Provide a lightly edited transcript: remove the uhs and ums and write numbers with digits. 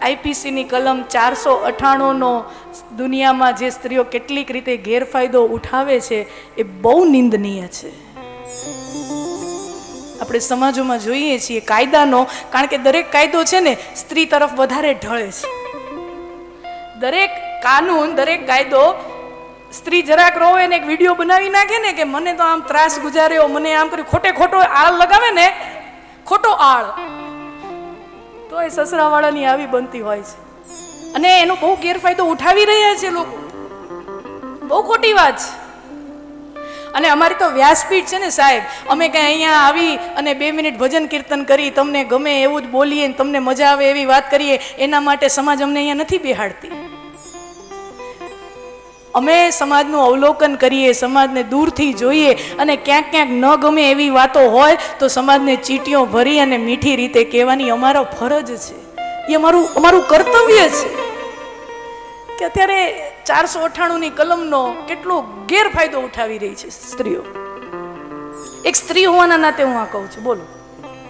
આઈપીસીની કલમ 498નો દુનિયામાં જે સ્ત્રીઓ કેટલીક રીતે ગેરફાયદો ઉઠાવે છે એ બહુ નિંદનીય છે. આપણે સમાજોમાં જોઈએ છીએ કાયદાનો, કારણ કે દરેક કાયદો છે ને સ્ત્રી તરફ વધારે ઢળે છે. દરેક કાનૂન, દરેક કાયદો સ્ત્રી જરાક રોવે ને એક વિડીયો બનાવી નાખે ને કે મને તો આમ ત્રાસ ગુજાર્યો, મને આમ કર્યું, ખોટે ખોટો આળ લગાવે ને, ખોટો આળ, તો એ સસરાવાળાની આવી બનતી હોય છે. અને એનો બહુ ગેરફાયદો ઉઠાવી રહ્યા છે લોકો. બહુ ખોટી વાત છે. અને અમારી તો વ્યાસપીઠ છે ને સાહેબ, અમે કઈ અહીંયા આવી અને 2 મિનિટ ભજન કીર્તન કરી, તમને ગમે એવું જ બોલીએ, તમને મજા આવે એવી વાત કરીએ, એના માટે સમાજ અમને અહીંયા નથી બેહાડતી. અમે સમાજનું અવલોકન કરીએ, સમાજને દૂરથી જોઈએ, અને ક્યાંક ક્યાંક ન ગમે એવી વાતો હોય તો સમાજને ચીટીઓ ભરી અને મીઠી રીતે કહેવાની અમારો ફરજ છે. એ અમારું કર્તવ્ય છે. કે અત્યારે 498ની કલમનો કેટલો ગેરફાયદો ઉઠાવી રહી છે સ્ત્રીઓ. એક સ્ત્રી હોવાના નાતે હું આ કહું છું. બોલો.